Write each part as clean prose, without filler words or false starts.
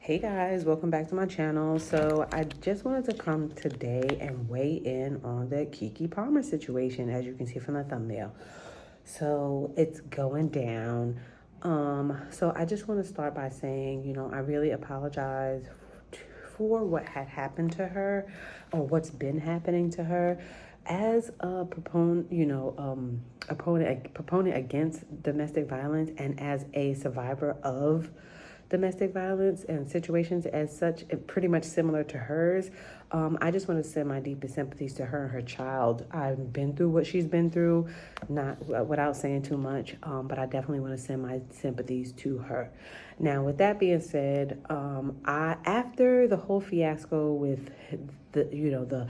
Hey guys, welcome back to my channel. So I just wanted to come today and weigh in on the Keke Palmer situation, as you can see from the thumbnail. So it's going down. So I just want to start by saying, I really apologize for what had happened to her or what's been happening to her. As a proponent, proponent against domestic violence, and as a survivor of domestic violence and situations as such, pretty much similar to hers. I just want to send my deepest sympathies to her and her child. I've been through what she's been through, not without saying too much, but I definitely want to send my sympathies to her. Now, with that being said, after the whole fiasco with the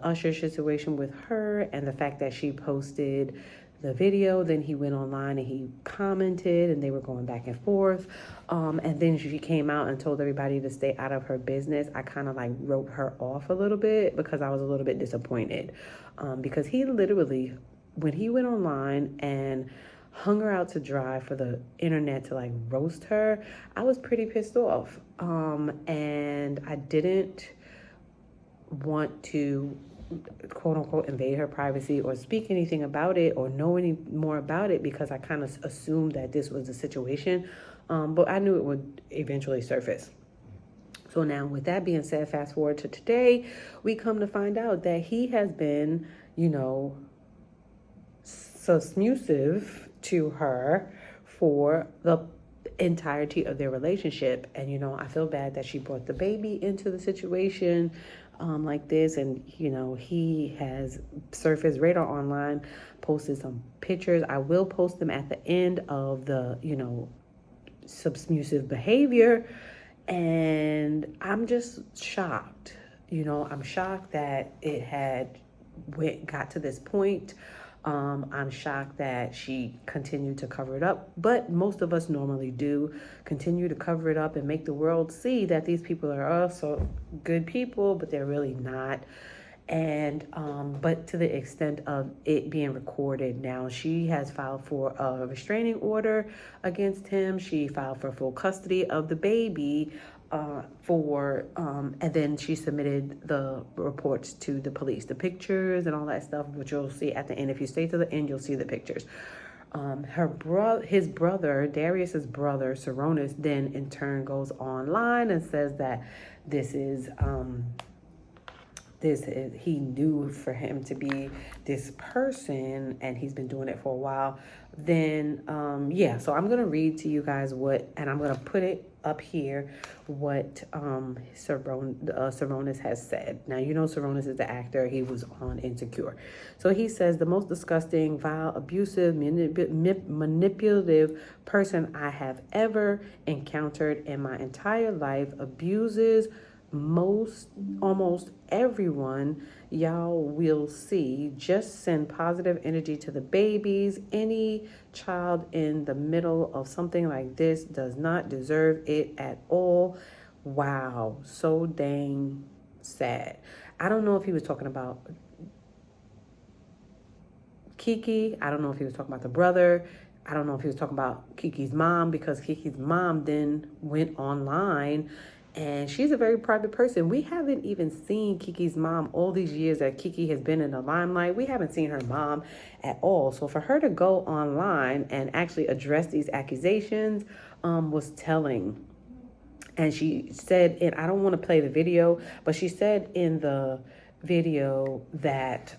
Usher situation with her and the fact that she posted the video, then he went online and he commented and they were going back and forth, and then she came out and told everybody to stay out of her business. I kind of like wrote her off a little bit because I was a little bit disappointed, because he literally, when he went online and hung her out to dry for the internet to like roast her, I was pretty pissed off, and I didn't want to quote unquote invade her privacy or speak anything about it or know any more about it, because I kind of assumed that this was the situation, but I knew it would eventually surface. So now, with that being said, fast forward to today, we come to find out that he has been, submissive to her for the entirety of their relationship. And I feel bad that she brought the baby into the situation like this. And he has surfaced radar online, posted some pictures. I will post them at the end of the submissive behavior, and I'm just shocked. I'm shocked that it had got to this point. I'm shocked that she continued to cover it up, but most of us normally do continue to cover it up and make the world see that these people are also good people, but they're really not. And but to the extent of it being recorded, now she has filed for a restraining order against him. She filed for full custody of the baby, and then she submitted the reports to the police, the pictures and all that stuff, which you'll see at the end. If you stay to the end, you'll see the pictures. His brother, Darius's brother, Sarunas, then in turn goes online and says that he knew for him to be this person and he's been doing it for a while. Then so I'm gonna read to you guys and I'm gonna put it up here, what Sarunas has said. Now, Sarunas is the actor. He was on Insecure. So he says, the most disgusting, vile, abusive, manipulative person I have ever encountered in my entire life, abuses almost everyone y'all will see. Just send positive energy to the babies. Any child in the middle of something like this does not deserve it at all. Wow, so dang sad. I don't know if he was talking about Keke. I don't know if he was talking about the brother. I don't know if he was talking about Keke's mom, because Keke's mom then went online, and she's a very private person. We haven't even seen Keke's mom all these years that Keke has been in the limelight. We haven't seen her mom at all. So for her to go online and actually address these accusations was telling. And she said, and I don't want to play the video, but she said in the video that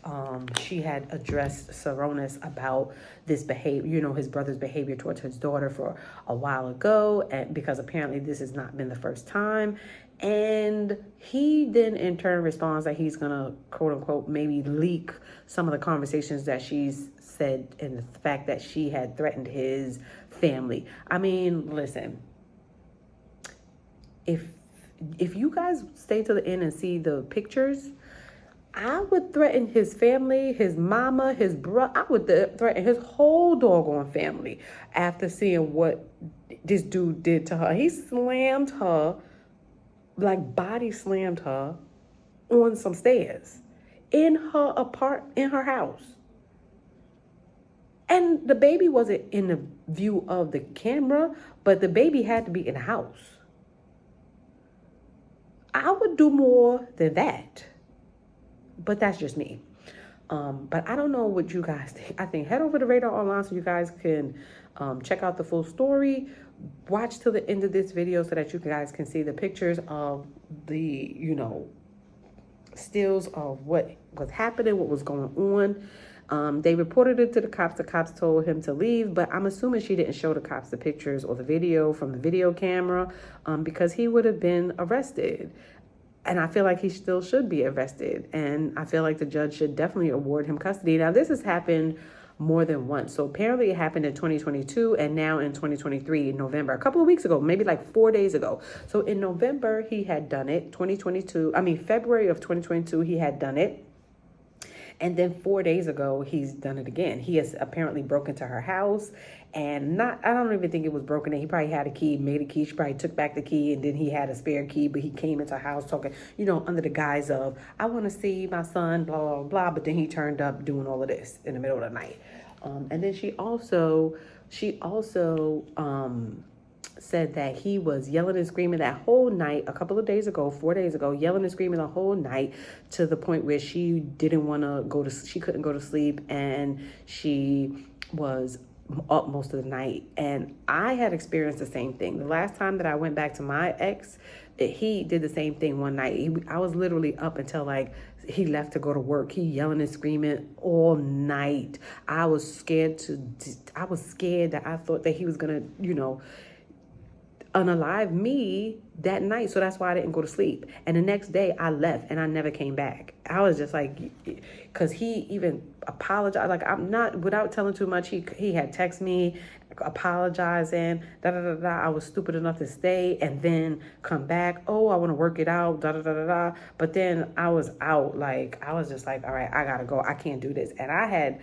she had addressed Sarunas about this behavior, his brother's behavior towards his daughter for a while ago, and because apparently this has not been the first time. And he then in turn responds that he's gonna quote unquote maybe leak some of the conversations that she's said, and the fact that she had threatened his family. I mean, listen, if you guys stay to the end and see the pictures, I would threaten his family, his mama, his brother. I would threaten his whole doggone family after seeing what this dude did to her. He slammed her, like body slammed her on some stairs in her house. And the baby wasn't in the view of the camera, but the baby had to be in the house. I would do more than that. But that's just me. But I don't know what you guys think. I think head over to Radar Online so you guys can check out the full story. Watch till the end of this video so that you guys can see the pictures of the, stills of what was happening, what was going on. They reported it to the cops. The cops told him to leave, but I'm assuming she didn't show the cops the pictures or the video from the video camera because he would have been arrested. And I feel like he still should be arrested. And I feel like the judge should definitely award him custody. Now, this has happened more than once. So apparently it happened in 2022 and now in 2023 in November, a couple of weeks ago, maybe like 4 days ago. So in November, he had done it. February of 2022, he had done it. And then 4 days ago, he's done it again. He has apparently broken into her house and I don't even think it was broken in. He probably had a key, made a key. She probably took back the key and then he had a spare key, but he came into her house talking, under the guise of, I want to see my son, blah, blah, blah. But then he turned up doing all of this in the middle of the night. And then she also said that he was yelling and screaming that whole night, a couple of days ago, 4 days ago, yelling and screaming the whole night to the point where she didn't want to she couldn't go to sleep and she was up most of the night. And I had experienced the same thing. The last time that I went back to my ex, he did the same thing one night. I was literally up until like he left to go to work. He yelling and screaming all night. I was scared that I thought that he was going to, unalive me that night. So that's why I didn't go to sleep. And the next day I left and I never came back. I was just like, because he even apologized. Like, I'm not, without telling too much, he had texted me apologizing, I was stupid enough to stay and then come back. Oh, I want to work it out, But then I was out. Like, I was just like, all right, I gotta go. I can't do this. And I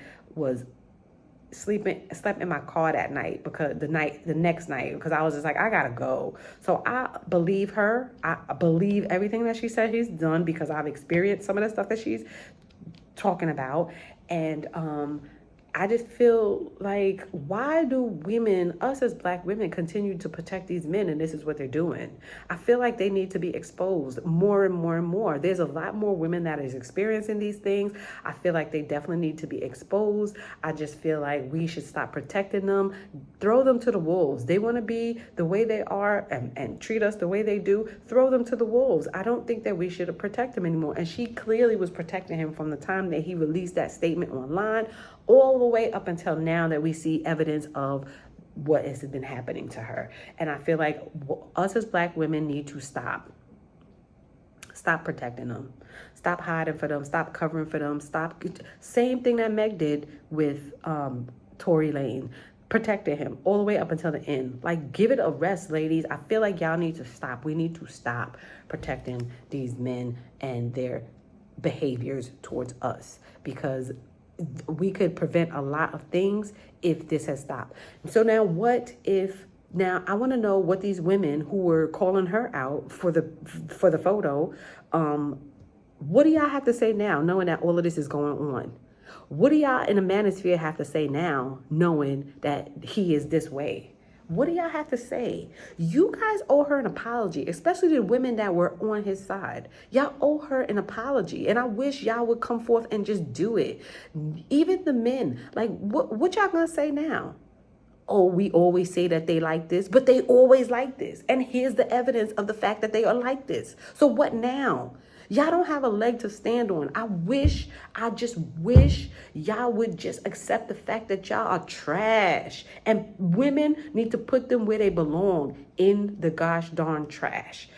slept in my car that night because the next night, because I was just like, I gotta go. So I believe her. I believe everything that she said she's done because I've experienced some of the stuff that she's talking about. And I just feel like, why do women, us as Black women, continue to protect these men and this is what they're doing? I feel like they need to be exposed more and more and more. There's a lot more women that is experiencing these things. I feel like they definitely need to be exposed. I just feel like we should stop protecting them, throw them to the wolves. They want to be the way they are and treat us the way they do, throw them to the wolves. I don't think that we should protect them anymore. And she clearly was protecting him from the time that he released that statement online all the way up until now that we see evidence of what has been happening to her. And I feel like us as Black women need to stop protecting them, stop hiding for them, stop covering for them, same thing that Meg did with Tory Lane, protected him all the way up until the end. Like, give it a rest, ladies. I feel like y'all need to stop. We need to stop protecting these men and their behaviors towards us, because we could prevent a lot of things if this has stopped. So now I want to know what these women who were calling her out for the photo, what do y'all have to say now, knowing that all of this is going on? What do y'all in the manosphere have to say now, knowing that he is this way? What do y'all have to say? You guys owe her an apology, especially the women that were on his side. Y'all owe her an apology. And I wish y'all would come forth and just do it. Even the men, like, what y'all gonna say now? Oh, we always say that they like this, but they always like this. And here's the evidence of the fact that they are like this. So what now? Y'all don't have a leg to stand on. I just wish y'all would just accept the fact that y'all are trash. And women need to put them where they belong, in the gosh darn trash.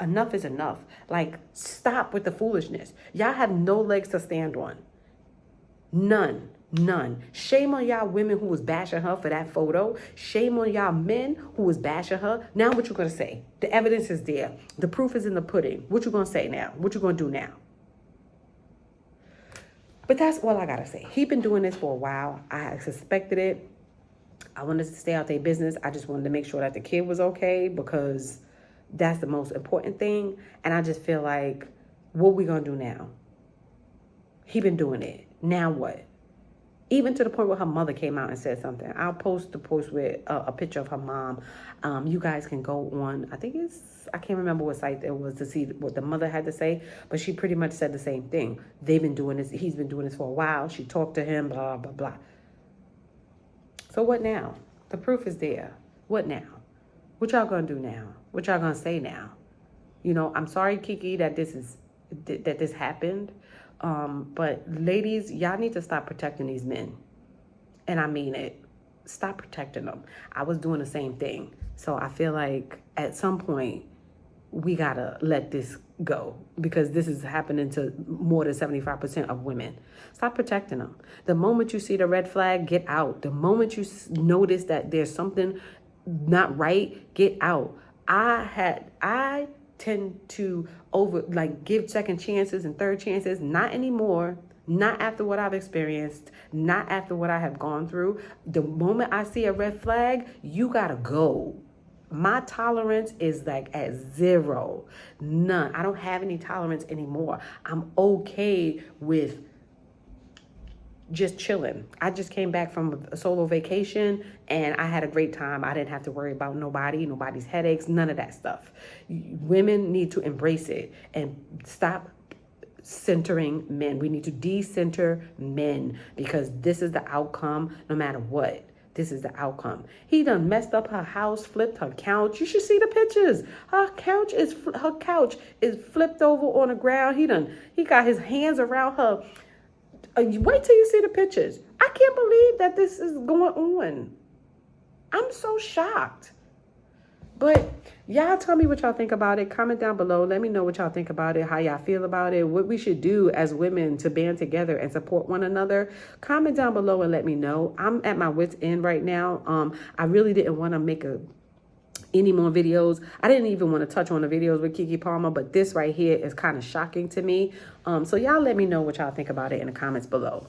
Enough is enough. Like, stop with the foolishness. Y'all have no legs to stand on. None. Shame on y'all women who was bashing her for that photo. Shame on y'all men who was bashing her. Now what you gonna say? The evidence is there. The proof is in the pudding. What you gonna say now? What you gonna do now? But that's all I gotta say. He been doing this for a while. I suspected it. I wanted to stay out their business. I just wanted to make sure that the kid was okay, because that's the most important thing. And I just feel like, what we gonna do now? He been doing it. Now what? Even to the point where her mother came out and said something. I'll post the post with a picture of her mom. You guys can go on, I can't remember what site it was to see what the mother had to say, but she pretty much said the same thing. They've been doing this. He's been doing this for a while. She talked to him, blah, blah, blah. So what now? The proof is there. What now? What y'all gonna do now? What y'all gonna say now? I'm sorry, Keke, that this happened. But ladies, y'all need to stop protecting these men. And I mean it. Stop protecting them. I was doing the same thing. So I feel like at some point we gotta let this go, because this is happening to more than 75% of women. Stop protecting them. The moment you see the red flag, get out. The moment you notice that there's something not right, get out. I tend to give second chances and third chances. Not anymore. Not after what I've experienced. Not after what I have gone through. The moment I see a red flag, you gotta go. My tolerance is like at 0. None. I don't have any tolerance anymore. I'm okay with just chilling. I just came back from a solo vacation and I had a great time. I didn't have to worry about nobody's headaches, none of that stuff. Women need to embrace it and stop centering men. We need to decenter men, because this is the outcome no matter what. This is the outcome. He done messed up her house, flipped her couch. You should see the pictures. Her couch is flipped over on the ground. He got his hands around her. Wait till you see the pictures. I can't believe that this is going on. I'm so shocked. But y'all tell me what y'all think about it. Comment down below. Let me know what y'all think about it, how y'all feel about it, what we should do as women to band together and support one another. Comment down below and let me know. I'm at my wit's end right now. I really didn't want to make any more videos. I didn't even want to touch on the videos with Keke Palmer, but this right here is kind of shocking to me. So y'all let me know what y'all think about it in the comments below.